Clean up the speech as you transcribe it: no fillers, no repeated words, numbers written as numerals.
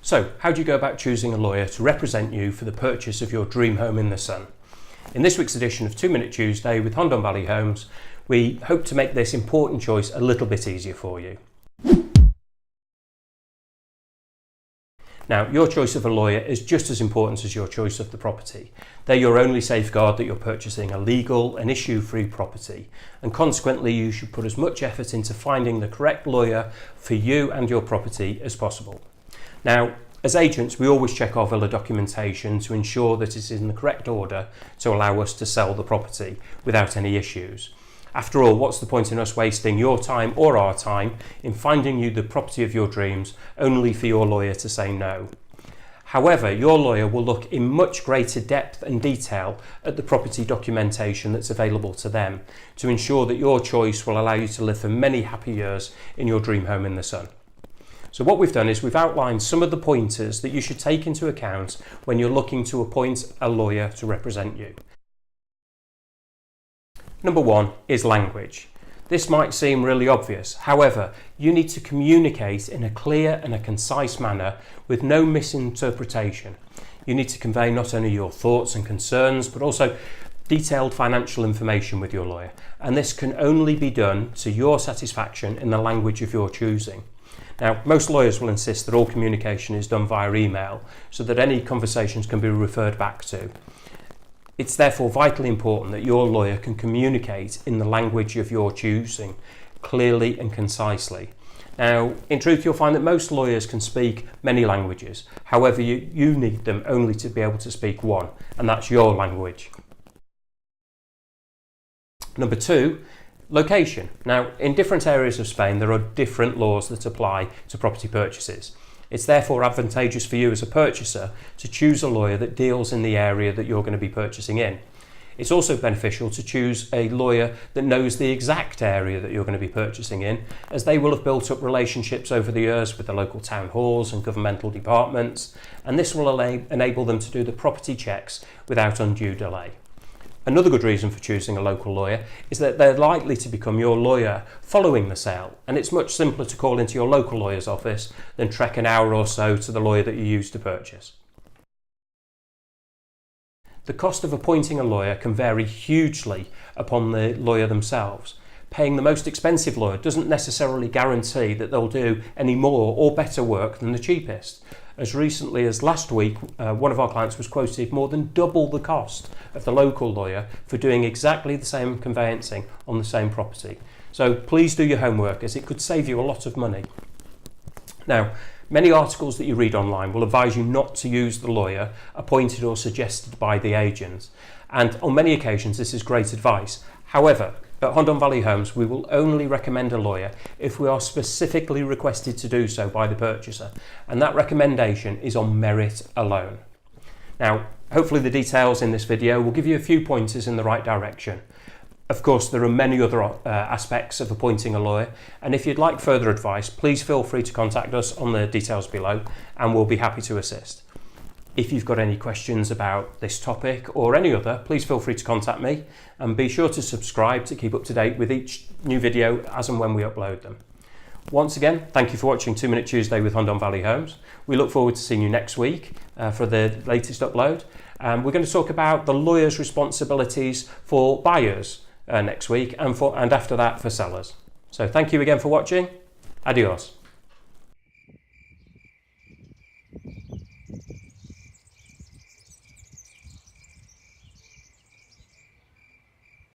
So, how do you go about choosing a lawyer to represent you for the purchase of your dream home in the sun? In this week's edition of 2 Minute Tuesday with Hondon Valley Homes, we hope to make this important choice a little bit easier for you. Now, your choice of a lawyer is just as important as your choice of the property. They're your only safeguard that you're purchasing a legal and issue-free property, and consequently you should put as much effort into finding the correct lawyer for you and your property as possible. Now, as agents, we always check our villa documentation to ensure that it's in the correct order to allow us to sell the property without any issues. After all, what's the point in us wasting your time or our time in finding you the property of your dreams only for your lawyer to say no? However, your lawyer will look in much greater depth and detail at the property documentation that's available to them to ensure that your choice will allow you to live for many happy years in your dream home in the sun. So what we've done is we've outlined some of the pointers that you should take into account when you're looking to appoint a lawyer to represent you. Number one is language. This might seem really obvious. However, you need to communicate in a clear and a concise manner with no misinterpretation. You need to convey not only your thoughts and concerns, but also detailed financial information with your lawyer. And this can only be done to your satisfaction in the language of your choosing. Now, most lawyers will insist that all communication is done via email so that any conversations can be referred back to. It's therefore vitally important that your lawyer can communicate in the language of your choosing, clearly and concisely. Now, in truth, you'll find that most lawyers can speak many languages. However, you need them only to be able to speak one, and that's your language. Number two, location. Now, in different areas of Spain, there are different laws that apply to property purchases. It's therefore advantageous for you as a purchaser to choose a lawyer that deals in the area that you're going to be purchasing in. It's also beneficial to choose a lawyer that knows the exact area that you're going to be purchasing in, as they will have built up relationships over the years with the local town halls and governmental departments, and this will enable them to do the property checks without undue delay. Another good reason for choosing a local lawyer is that they're likely to become your lawyer following the sale, and it's much simpler to call into your local lawyer's office than trek an hour or so to the lawyer that you used to purchase. The cost of appointing a lawyer can vary hugely upon the lawyer themselves. Paying the most expensive lawyer doesn't necessarily guarantee that they'll do any more or better work than the cheapest. As recently as last week, one of our clients was quoted more than double the cost of the local lawyer for doing exactly the same conveyancing on the same property. So please do your homework, as it could save you a lot of money. Now, many articles that you read online will advise you not to use the lawyer appointed or suggested by the agent. And on many occasions, this is great advice. However, at Hondon Valley Homes, we will only recommend a lawyer if we are specifically requested to do so by the purchaser, and that recommendation is on merit alone. Now, hopefully the details in this video will give you a few pointers in the right direction. Of course, there are many other aspects of appointing a lawyer, and if you'd like further advice, please feel free to contact us on the details below, and we'll be happy to assist. If you've got any questions about this topic or any other, please feel free to contact me, and be sure to subscribe to keep up to date with each new video as and when we upload them. Once again, thank you for watching 2 Minute Tuesday with Hondon Valley Homes. We look forward to seeing you next week for the latest upload. We're going to talk about the lawyer's responsibilities for buyers next week, and after that for sellers. So thank you again for watching. Adios.